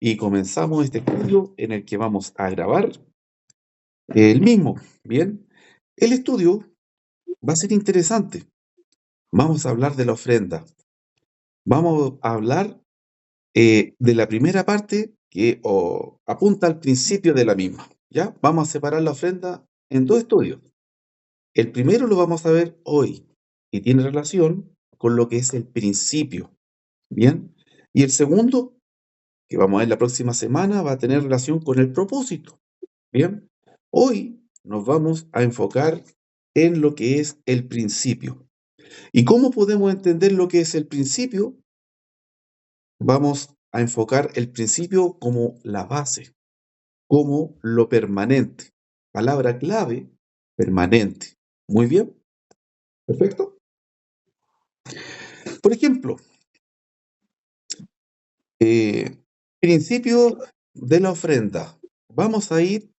y comenzamos este estudio en el que vamos a grabar el mismo. Bien, el estudio va a ser interesante. Vamos a hablar de la ofrenda. Vamos a hablar de la primera parte que apunta al principio de la misma. ¿Ya? Vamos a separar la ofrenda en dos estudios. El primero lo vamos a ver hoy y tiene relación con lo que es el principio. Bien. Y el segundo, que vamos a ver la próxima semana, va a tener relación con el propósito. Bien. Hoy nos vamos a enfocar en lo que es el principio. ¿Y cómo podemos entender lo que es el principio? Vamos a enfocar el principio como la base, como lo permanente. Palabra clave, permanente. Muy bien, perfecto. Por ejemplo, principio de la ofrenda. Vamos a ir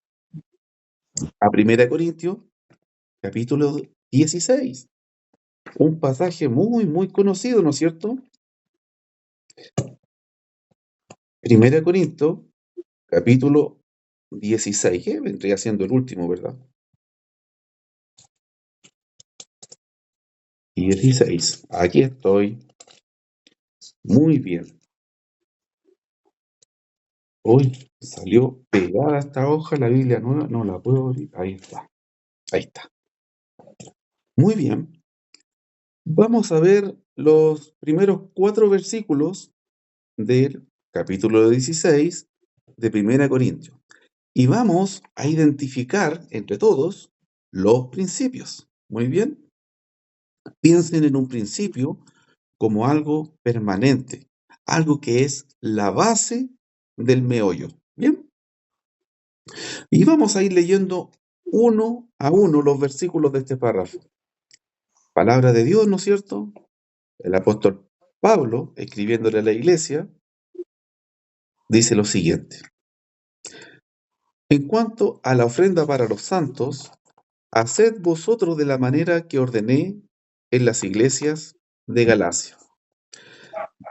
a 1 Corintios, capítulo 16. Un pasaje muy, muy conocido, ¿no es cierto? 1 Corintios, capítulo 16, que vendría siendo el último, ¿verdad? 16. Aquí estoy. Muy bien. Hoy salió pegada esta hoja, la Biblia nueva. No la puedo abrir. Ahí está. Ahí está. Muy bien. Vamos a ver los primeros 4 versículos del capítulo 16 de 1 Corintios. Y vamos a identificar entre todos los principios. Muy bien. Piensen en un principio como algo permanente, algo que es la base del meollo. Bien. Y vamos a ir leyendo uno a uno los versículos de este párrafo. Palabra de Dios, ¿no es cierto? El apóstol Pablo, escribiéndole a la iglesia, dice lo siguiente. En cuanto a la ofrenda para los santos, haced vosotros de la manera que ordené en las iglesias de Galacia.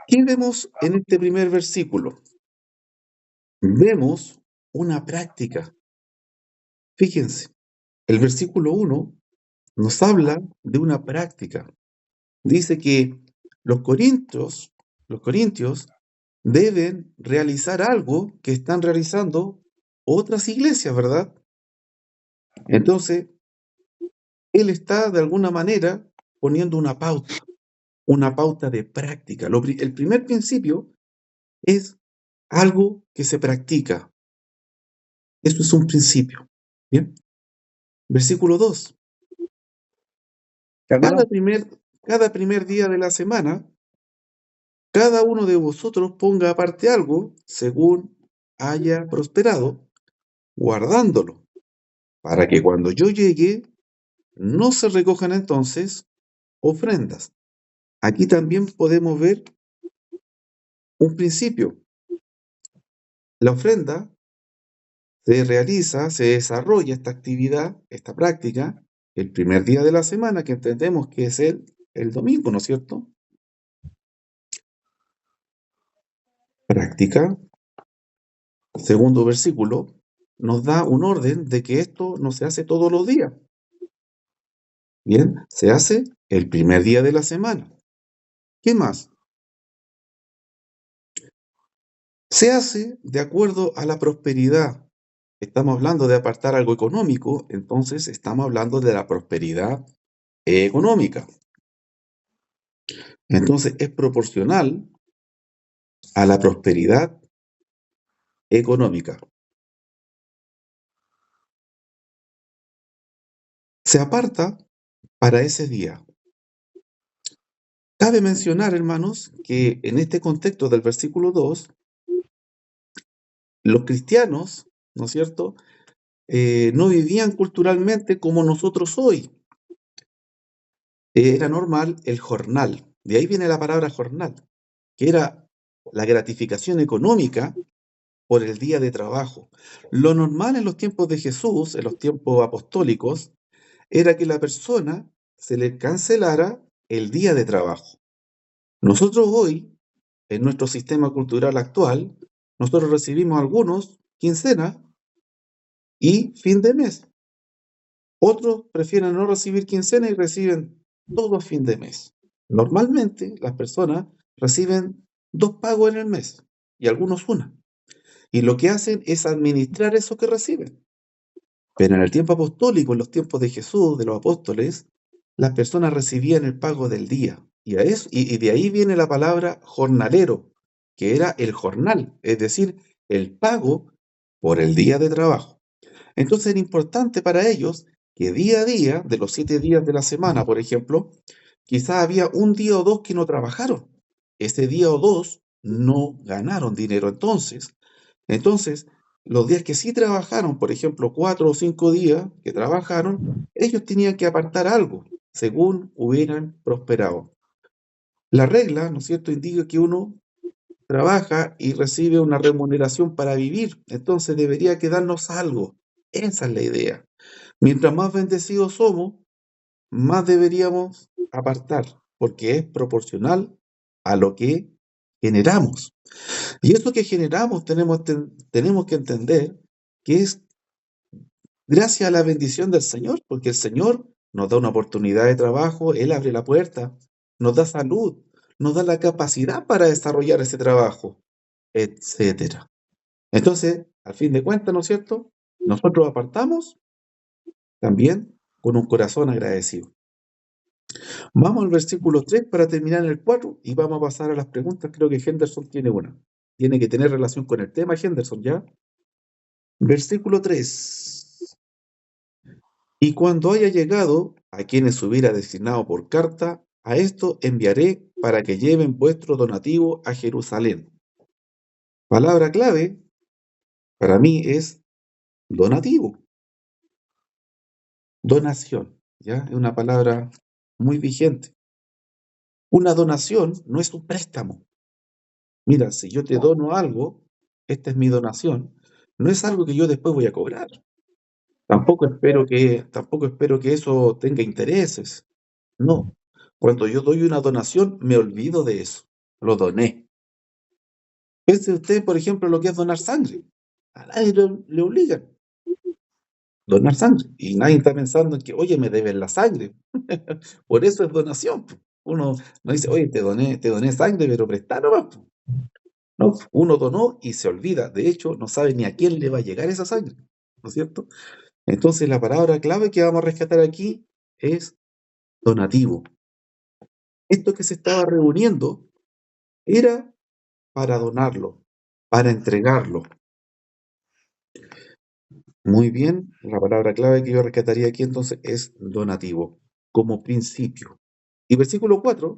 ¿Qué vemos en este primer versículo? Vemos una práctica. Fíjense, el versículo 1 nos habla de una práctica. Dice que los corintios, los corintios deben realizar algo que están realizando otras iglesias, ¿verdad? Entonces, él está de alguna manera poniendo una pauta de práctica. El primer principio es algo que se practica. Eso es un principio. Bien. Versículo 2. Hermano, Cada primer día de la semana, cada uno de vosotros ponga aparte algo según haya prosperado, guardándolo, para que cuando yo llegue no se recojan entonces ofrendas. Aquí también podemos ver un principio. La ofrenda se realiza, se desarrolla esta actividad, esta práctica, el primer día de la semana, que entendemos que es el domingo, ¿no es cierto? Práctica. Segundo versículo nos da un orden de que esto no se hace todos los días. Bien, se hace el primer día de la semana. ¿Qué más? Se hace de acuerdo a la prosperidad. Estamos hablando de apartar algo económico, entonces estamos hablando de la prosperidad económica. Entonces es proporcional a la prosperidad económica. Se aparta para ese día. Cabe mencionar, hermanos, que en este contexto del versículo 2, los cristianos, ¿no es cierto?, no vivían culturalmente como nosotros hoy. Era normal el jornal. De ahí viene la palabra jornal, que era la gratificación económica por el día de trabajo. Lo normal en los tiempos de Jesús, en los tiempos apostólicos, era que la persona se le cancelara el día de trabajo. Nosotros hoy, en nuestro sistema cultural actual, nosotros recibimos algunos quincena y fin de mes. Otros prefieren no recibir quincena y reciben todo a fin de mes. Normalmente las personas reciben 2 pagos en el mes y algunos una. Y lo que hacen es administrar eso que reciben. Pero en el tiempo apostólico, en los tiempos de Jesús, de los apóstoles, las personas recibían el pago del día. Y de ahí viene la palabra jornalero, que era el jornal, es decir, el pago por el día de trabajo. Entonces era importante para ellos que día a día, de los 7 días de la semana, por ejemplo, quizás había un día o dos que no trabajaron. Ese día o dos no ganaron dinero. Entonces, los días que sí trabajaron, por ejemplo, 4 o 5 días que trabajaron, ellos tenían que apartar algo, según hubieran prosperado. La regla, ¿no es cierto?, indica que uno trabaja y recibe una remuneración para vivir, entonces debería quedarnos algo. Esa es la idea. Mientras más bendecidos somos, más deberíamos apartar, porque es proporcional a lo que generamos. Y eso que generamos tenemos que entender que es gracias a la bendición del Señor, porque el Señor nos da una oportunidad de trabajo, Él abre la puerta, nos da salud, nos da la capacidad para desarrollar ese trabajo, etcétera. Entonces, al fin de cuentas, ¿no es cierto? Nosotros apartamos también con un corazón agradecido. Vamos al versículo 3 para terminar en el 4 y vamos a pasar a las preguntas. Creo que Henderson tiene una. Tiene que tener relación con el tema, Henderson, ¿ya? Versículo 3. Y cuando haya llegado a quienes hubiera designado por carta, a esto enviaré para que lleven vuestro donativo a Jerusalén. Palabra clave para mí es donativo, donación, ¿ya? Es una palabra muy vigente. Una donación no es un préstamo. Mira, si yo te dono algo, esta es mi donación, no es algo que yo después voy a cobrar. Tampoco espero que eso tenga intereses. No. Cuando yo doy una donación, me olvido de eso. Lo doné. Piense usted, por ejemplo, lo que es donar sangre. A nadie le obligan a donar sangre. Y nadie está pensando en que, oye, me deben la sangre. Por eso es donación, po. Uno no dice, oye, te doné sangre, pero presta nomás, po. No, uno donó y se olvida. De hecho, no sabe ni a quién le va a llegar esa sangre. ¿No es cierto? Entonces, la palabra clave que vamos a rescatar aquí es donativo. Esto que se estaba reuniendo era para donarlo, para entregarlo. Muy bien, la palabra clave que yo rescataría aquí entonces es donativo, como principio. Y versículo 4,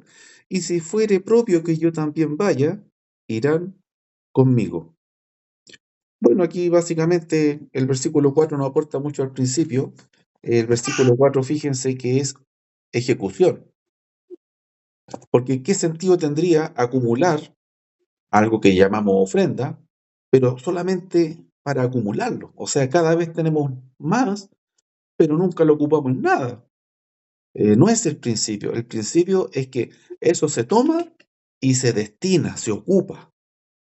y si fuere propio que yo también vaya, irán conmigo. Bueno, aquí básicamente el versículo 4 no aporta mucho al principio. El versículo 4, fíjense que es ejecución, porque ¿qué sentido tendría acumular algo que llamamos ofrenda, pero solamente para acumularlo? O sea, cada vez tenemos más, pero nunca lo ocupamos en nada. No es el principio es que eso se toma y se destina, se ocupa.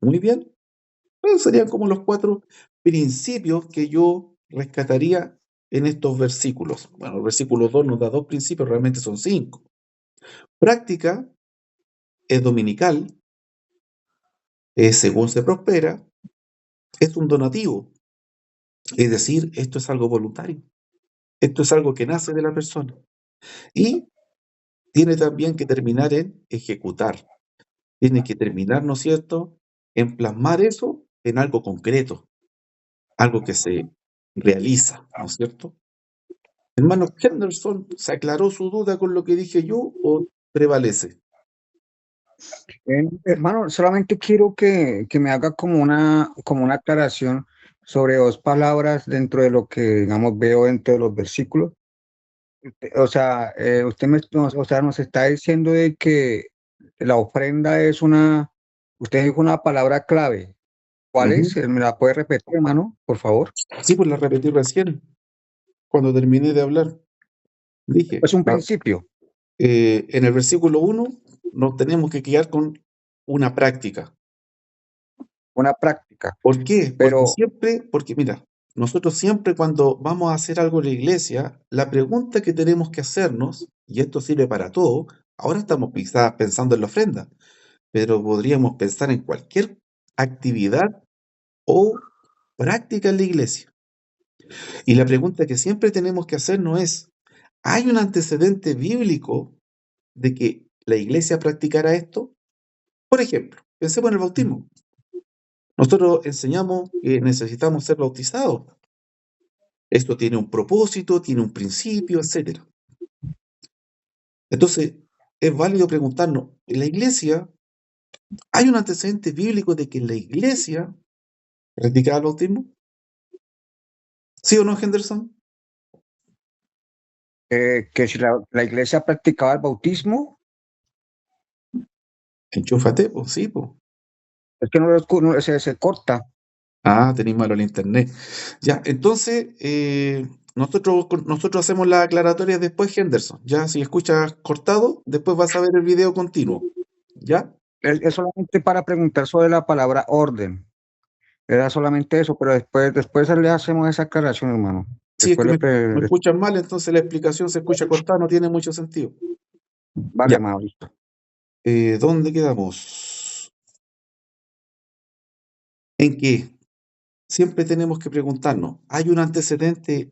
Muy bien, serían como los 4 principios que yo rescataría en estos versículos. Bueno, el versículo 2 nos da 2 principios, realmente son 5. Práctica es dominical, es según se prospera, es un donativo. Es decir, esto es algo voluntario, esto es algo que nace de la persona y tiene también que terminar en ejecutar, tiene que terminar, ¿no es cierto?, en plasmar eso en algo concreto, algo que se realiza, ¿no es cierto? Hermano Henderson, ¿se aclaró su duda con lo que dije yo o prevalece? Hermano, solamente quiero que me haga como una aclaración sobre dos palabras dentro de lo que, digamos, veo dentro de los versículos. O sea, nos está diciendo de que la ofrenda es usted dijo una palabra clave. ¿Cuál Ujú. es? ¿Me la puede repetir, hermano, por favor? Sí, pues la repetí recién, cuando terminé de hablar. Dije, Es un principio, en el versículo 1 nos tenemos que quedar con una práctica. una práctica. práctica. ¿Por qué? Pero Porque mira, nosotros siempre cuando vamos a hacer algo en la iglesia, la pregunta que tenemos que hacernos, y esto sirve para todo, ahora estamos quizás pensando en la ofrenda, pero podríamos pensar en cualquier actividad o práctica en la iglesia. Y la pregunta que siempre tenemos que hacernos es, ¿hay un antecedente bíblico de que la iglesia practicara esto? Por ejemplo, pensemos en el bautismo. Nosotros enseñamos que necesitamos ser bautizados. Esto tiene un propósito, tiene un principio, etc. Entonces, es válido preguntarnos, ¿en la iglesia hay un antecedente bíblico de que en la iglesia practicaba el bautismo? ¿Sí o no, Henderson? que si la iglesia practicaba el bautismo, Enchúfate, pues sí, pues. es que se corta. Ah, tenéis malo el internet. Ya, entonces, nosotros hacemos la aclaratoria después, Henderson. Ya, si escuchas cortado, después vas a ver el video continuo. ¿Ya? Es solamente para preguntar sobre la palabra orden. Era solamente eso, pero después le hacemos esa aclaración, hermano. Si es Después que le me escuchan mal, entonces la explicación se escucha cortada, no tiene mucho sentido. vale, Ya, hermano, listo. ¿dónde quedamos? En que siempre tenemos que preguntarnos, ¿hay un antecedente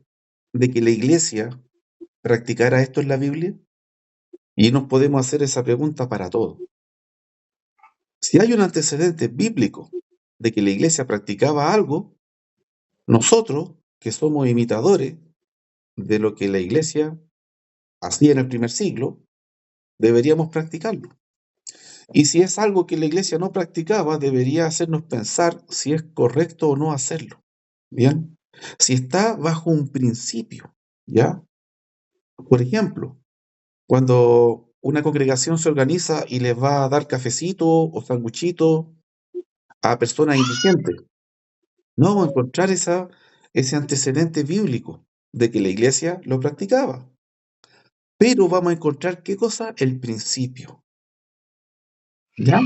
de que la iglesia practicara esto en la Biblia? Y nos podemos hacer esa pregunta para todo. Si hay un antecedente bíblico de que la iglesia practicaba algo, nosotros, que somos imitadores de lo que la iglesia hacía en el primer siglo, deberíamos practicarlo. Y si es algo que la iglesia no practicaba, debería hacernos pensar si es correcto o no hacerlo. ¿Bien? Si está bajo un principio, ¿ya? Por ejemplo, cuando una congregación se organiza y les va a dar cafecito o sanguchito a personas indigentes, no vamos a encontrar ese antecedente bíblico de que la iglesia lo practicaba. Pero vamos a encontrar, ¿qué cosa? El principio. ¿Ya?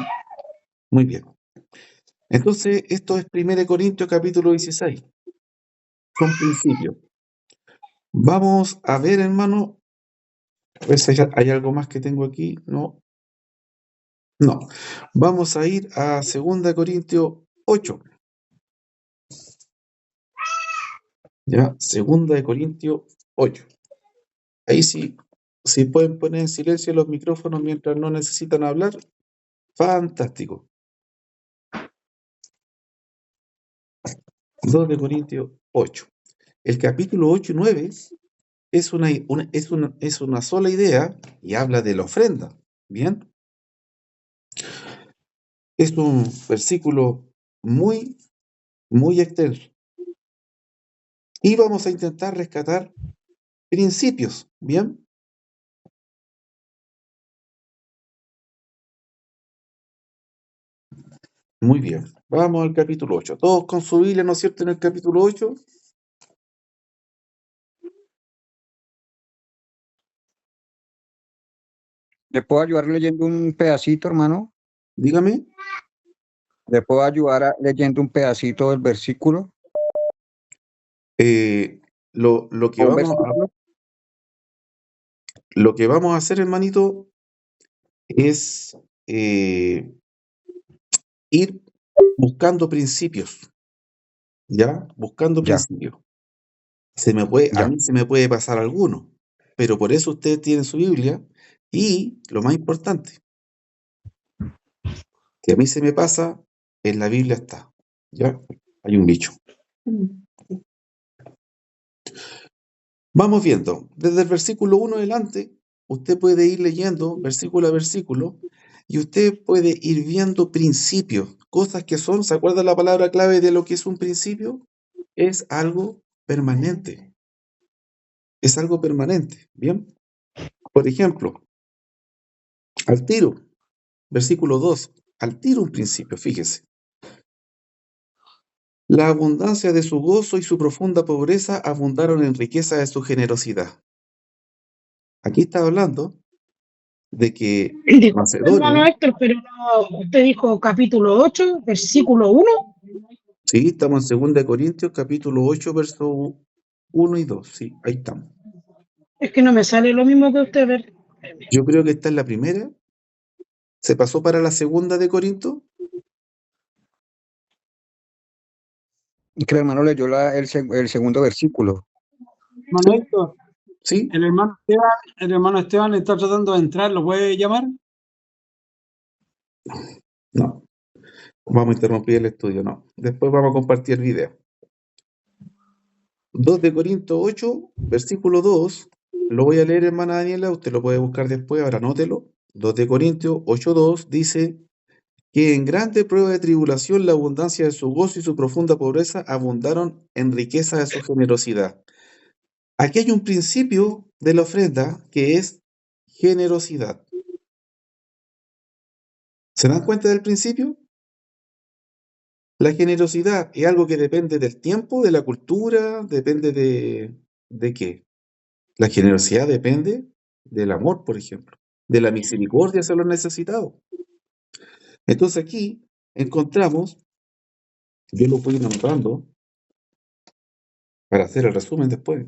Muy bien. Entonces, esto es 1 Corintios capítulo 16. Son principios. Vamos a ver, hermano, a ver si hay algo más que tengo aquí. No, no. Vamos a ir a 2 Corintios 8. ¿Ya? 2 Corintios 8. Ahí sí, si pueden poner en silencio los micrófonos mientras no necesitan hablar, fantástico. 2 Corintios 8. El capítulo 8 y 9 es una sola idea y habla de la ofrenda. ¿Bien? Es un versículo muy, muy extenso. Y vamos a intentar rescatar principios. ¿Bien? Muy bien. Vamos al capítulo 8. Todos con su Biblia, ¿no es cierto? En el capítulo 8. ¿Le puedo ayudar leyendo un pedacito, hermano? Dígame. ¿Le puedo ayudar leyendo un pedacito del versículo? Lo que ¿O un vamos a, versículo? lo que vamos a hacer, hermanito, es ir buscando principios, ¿ya? Buscando Ya, principios. A ya. mí se me puede pasar alguno, pero por eso usted tiene su Biblia y lo más importante, que a mí se me pasa, en la Biblia está, ¿ya? Hay un dicho. Vamos viendo, desde el versículo 1 adelante, usted puede ir leyendo versículo a versículo y usted puede ir viendo principios, cosas que son, ¿se acuerda la palabra clave de lo que es un principio? Es algo permanente, es algo permanente, ¿bien? Por ejemplo, al tiro, versículo 2, al tiro un principio, fíjese. La abundancia de su gozo y su profunda pobreza abundaron en riqueza de su generosidad. Aquí está hablando de que Disculpe, hermano Macedonia, Héctor, pero no, usted dijo capítulo 8, versículo 1. Sí, estamos en 2 Corintios, capítulo 8, verso 1 y 2. Sí, ahí estamos. Es que no me sale lo mismo que usted, ver. Yo creo que esta es la primera. ¿Se pasó para la 2 Corintios? Y que el hermano leyó el segundo versículo. Hermano Héctor, Sí, el hermano Esteban está tratando de entrar, ¿lo puede llamar? no. Vamos a interrumpir el estudio, no. Después vamos a compartir el video. 2 Corintios 8, versículo 2. Lo voy a leer, hermana Daniela. Usted lo puede buscar después, ahora anótelo. 2 Corintios 2 dice que en grande prueba de tribulación la abundancia de su gozo y su profunda pobreza abundaron en riqueza de su generosidad. Aquí hay un principio de la ofrenda que es generosidad. ¿Se dan cuenta del principio? La generosidad es algo que depende del tiempo, de la cultura, depende ¿de qué? La generosidad depende del amor, por ejemplo, de la misericordia hacia los necesitados. Entonces aquí encontramos, yo lo voy a ir anotando para hacer el resumen después.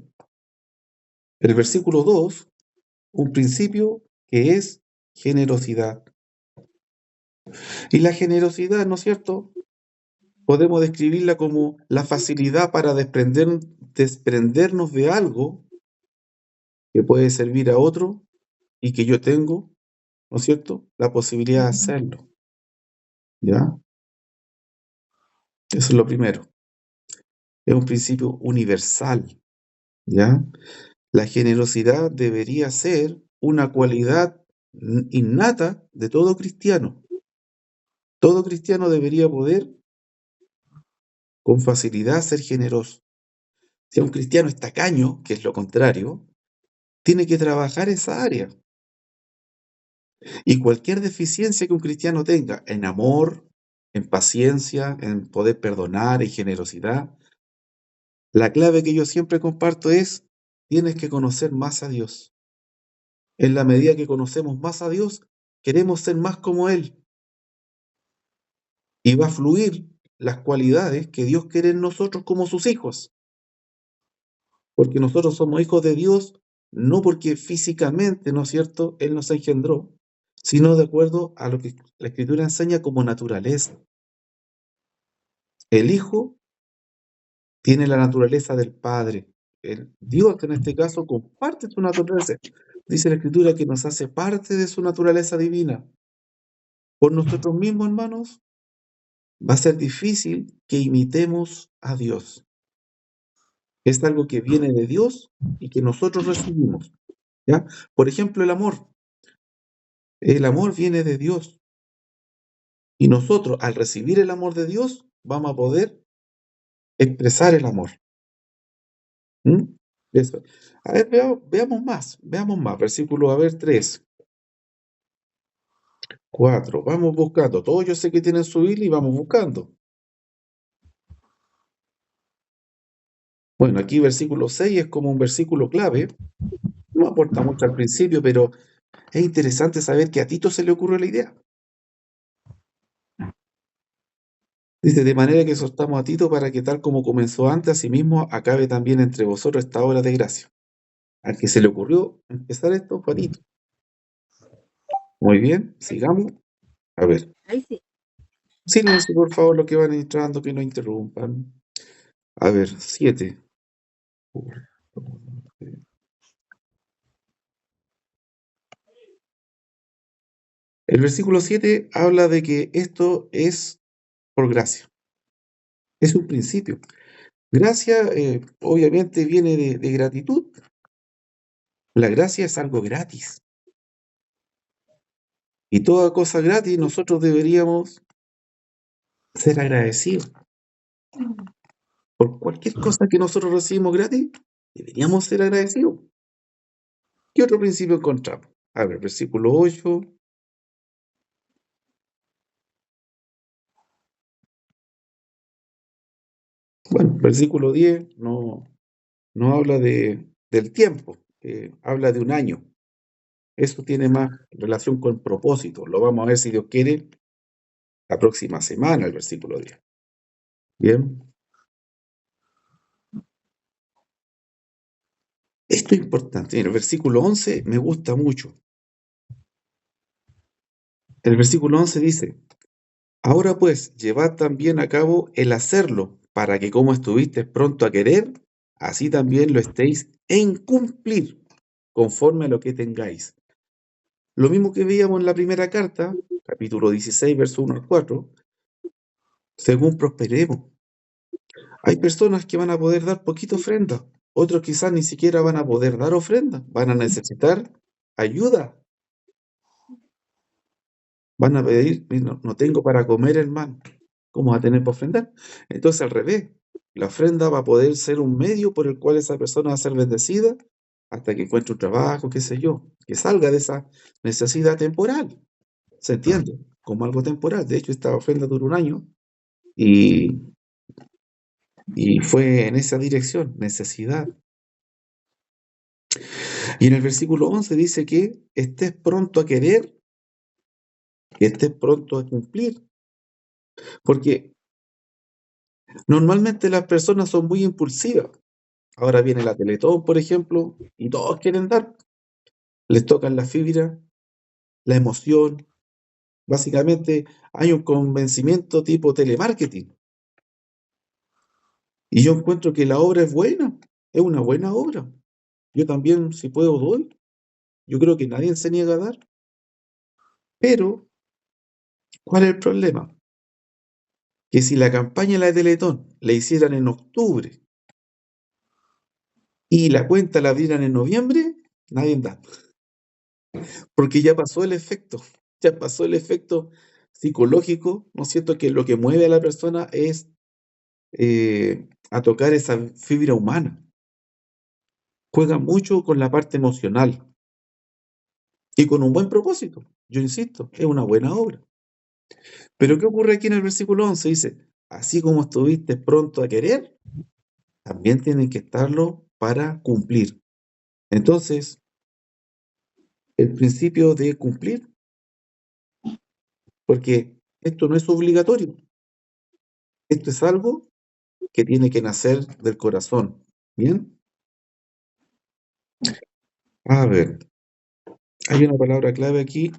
El versículo 2, un principio que es generosidad. Y la generosidad, ¿no es cierto? Podemos describirla como la facilidad para desprendernos de algo que puede servir a otro y que yo tengo, ¿no es cierto?, la posibilidad de hacerlo. ¿Ya? Eso es lo primero. Es un principio universal. ¿Ya? La generosidad debería ser una cualidad innata de todo cristiano. Todo cristiano debería poder con facilidad ser generoso. Si un cristiano es tacaño, que es lo contrario, tiene que trabajar esa área. Y cualquier deficiencia que un cristiano tenga en amor, en paciencia, en poder perdonar, en generosidad, la clave que yo siempre comparto es, tienes que conocer más a Dios. En la medida que conocemos más a Dios, queremos ser más como Él. Y va a fluir las cualidades que Dios quiere en nosotros como sus hijos. Porque nosotros somos hijos de Dios, no porque físicamente, ¿no es cierto?, Él nos engendró, sino de acuerdo a lo que la Escritura enseña como naturaleza. El Hijo tiene la naturaleza del Padre. El Dios, en este caso, comparte su naturaleza. Dice la Escritura que nos hace parte de su naturaleza divina. Por nosotros mismos, hermanos, va a ser difícil que imitemos a Dios. Es algo que viene de Dios y que nosotros recibimos. ¿Ya? Por ejemplo, el amor. El amor viene de Dios. Y nosotros, al recibir el amor de Dios, vamos a poder expresar el amor. ¿Mm? Eso. A ver, veamos más. Veamos más. Versículo, a ver, 3, 4. Vamos buscando. Todos yo sé que tienen su Biblia y vamos buscando. Bueno, aquí versículo 6 es como un versículo clave. No aporta mucho al principio, pero es interesante saber que a Tito se le ocurrió la idea. Dice, de manera que exhortamos a Tito para que tal como comenzó antes, asimismo acabe también entre vosotros esta obra de gracia. Al que se le ocurrió empezar esto fue a Tito. Muy bien, sigamos. A ver, Ahí sí. silencio por favor los que van entrando, que no interrumpan. A ver, 7. El versículo 7 habla de que esto es por gracia. Es un principio. Gracia, obviamente, viene de gratitud. La gracia es algo gratis. Y toda cosa gratis nosotros deberíamos ser agradecidos. Por cualquier cosa que nosotros recibimos gratis, deberíamos ser agradecidos. ¿Qué otro principio encontramos? A ver, versículo 8. Bueno, versículo 10 no habla del tiempo, habla de un año. Eso tiene más relación con propósito. Lo vamos a ver si Dios quiere la próxima semana, el versículo 10. Bien. Esto es importante. Mira, el versículo 11 me gusta mucho. El versículo 11 dice, ahora pues, llevad también a cabo el hacerlo, para que como estuvisteis pronto a querer, así también lo estéis en cumplir, conforme a lo que tengáis. Lo mismo que veíamos en la primera carta, capítulo 16, verso 1 al 4, según prosperemos. Hay personas que van a poder dar poquita ofrenda, otros quizás ni siquiera van a poder dar ofrenda, van a necesitar ayuda, van a pedir, no tengo para comer, hermano, ¿cómo va a tener para ofrendar? Entonces al revés, la ofrenda va a poder ser un medio por el cual esa persona va a ser bendecida hasta que encuentre un trabajo, qué sé yo, que salga de esa necesidad temporal, ¿se entiende? Como algo temporal. De hecho, esta ofrenda duró un año y, y fue en esa dirección, necesidad. Y en el versículo 11 dice que estés pronto a querer, que estés pronto a cumplir, porque normalmente las personas son muy impulsivas. Ahora viene la Teletón, por ejemplo, y todos quieren dar. Les tocan la fibra, la emoción. Básicamente hay un convencimiento tipo telemarketing. Y yo encuentro que la obra es buena, es una buena obra. Yo también, si puedo, doy. Yo creo que nadie se niega a dar. Pero, ¿cuál es el problema? Que si la campaña de la Teletón la hicieran en octubre y la cuenta la abrieran en noviembre, nadie da. Porque ya pasó el efecto, ya pasó el efecto psicológico, ¿no es cierto? Que lo que mueve a la persona es a tocar esa fibra humana. Juega mucho con la parte emocional y con un buen propósito. Yo insisto, es una buena obra. Pero ¿qué ocurre aquí en el versículo 11? Dice, así como estuviste pronto a querer, también tienen que estarlo para cumplir. Entonces, el principio de cumplir, porque esto no es obligatorio, esto es algo que tiene que nacer del corazón. ¿Bien? A ver, hay una palabra clave aquí.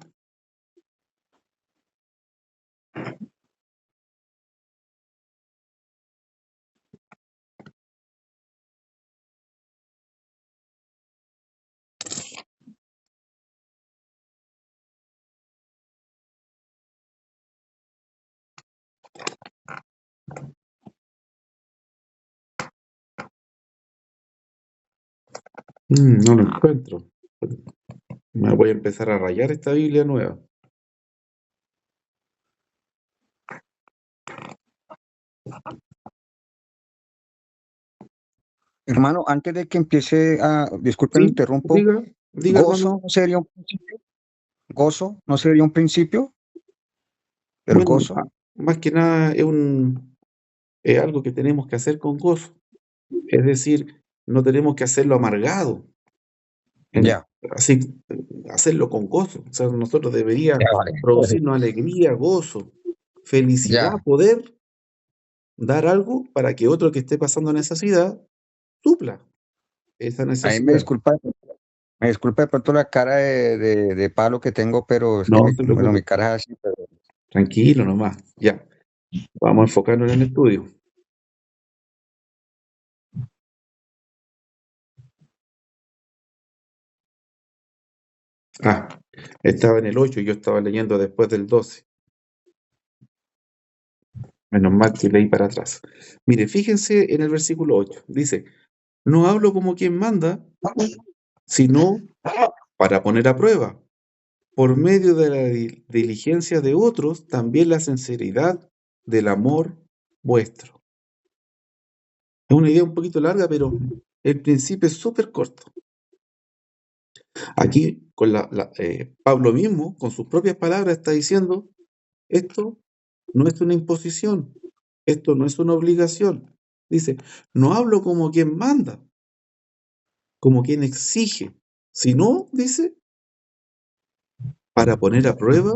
No lo encuentro. Me voy a empezar a rayar esta Biblia nueva. Hermano, antes de que empiece a, disculpen, Sí, interrumpo, diga, hermano. ¿gozo no sería un principio? ¿Gozo no sería un principio? ¿El Bueno, gozo? más que nada es algo que tenemos que hacer con gozo. Es decir, no tenemos que hacerlo amargado, Ya, así, hacerlo con gozo. O sea, nosotros debería ya, vale. producirnos alegría, gozo, felicidad, Ya, poder dar algo para que otro que esté pasando necesidad supla esa ahí necesidad. me disculpa de pronto la cara de palo que tengo, pero es que No mi, se bueno, preocupe, mi cara es así, pero tranquilo nomás. Ya, vamos a enfocarnos en el estudio. Ah, estaba en el 8 y yo estaba leyendo después del 12. Menos mal que leí para atrás. Mire, fíjense en el versículo 8. Dice, no hablo como quien manda, sino para poner a prueba, por medio de la diligencia de otros, también la sinceridad del amor vuestro. Es una idea un poquito larga, pero el principio es súper corto. Aquí, con Pablo mismo, con sus propias palabras, está diciendo, esto no es una imposición, esto no es una obligación. Dice, no hablo como quien manda, como quien exige, sino, dice, para poner a prueba,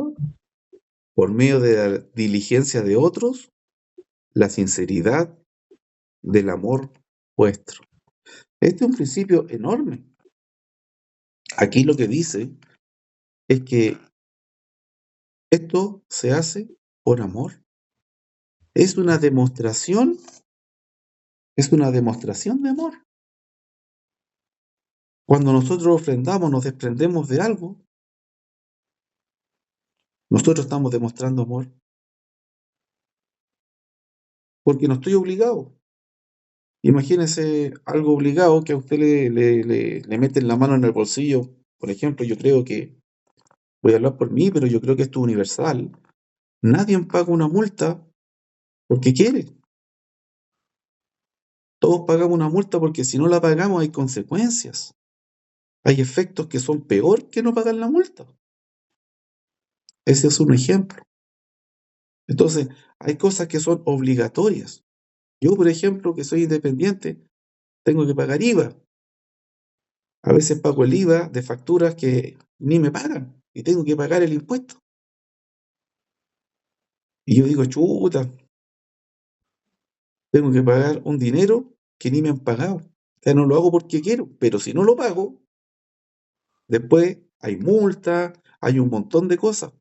por medio de la diligencia de otros, la sinceridad del amor vuestro. Este es un principio enorme. Aquí lo que dice es que esto se hace por amor. Es una demostración de amor. Cuando nosotros ofrendamos, nos desprendemos de algo, nosotros estamos demostrando amor. Porque no estoy obligado. Imagínese algo obligado que a usted le meten la mano en el bolsillo. Por ejemplo, yo creo que, voy a hablar por mí, pero yo creo que esto es universal. Nadie paga una multa porque quiere. Todos pagamos una multa porque si no la pagamos hay consecuencias. Hay efectos que son peor que no pagar la multa. Ese es un ejemplo. Entonces, hay cosas que son obligatorias. Yo, por ejemplo, que soy independiente, tengo que pagar IVA. A veces pago el IVA de facturas que ni me pagan y tengo que pagar el impuesto. Y yo digo, chuta, tengo que pagar un dinero que ni me han pagado. O sea, no lo hago porque quiero, pero si no lo pago, después hay multa, hay un montón de cosas.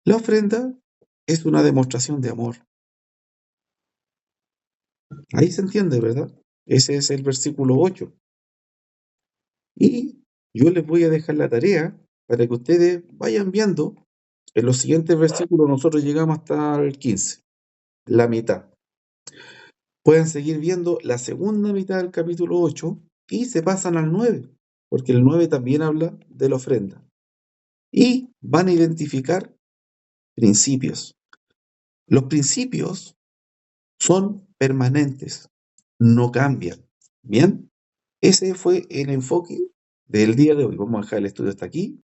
La ofrenda es una demostración de amor. Ahí se entiende, ¿verdad? Ese es el versículo 8. Y yo les voy a dejar la tarea para que ustedes vayan viendo. En los siguientes versículos nosotros llegamos hasta el 15, la mitad. Pueden seguir viendo la segunda mitad del capítulo 8 y se pasan al 9, porque el 9 también habla de la ofrenda. Y van a identificar principios. Los principios son permanentes, no cambian. Bien, ese fue el enfoque del día de hoy. Vamos a dejar el estudio hasta aquí.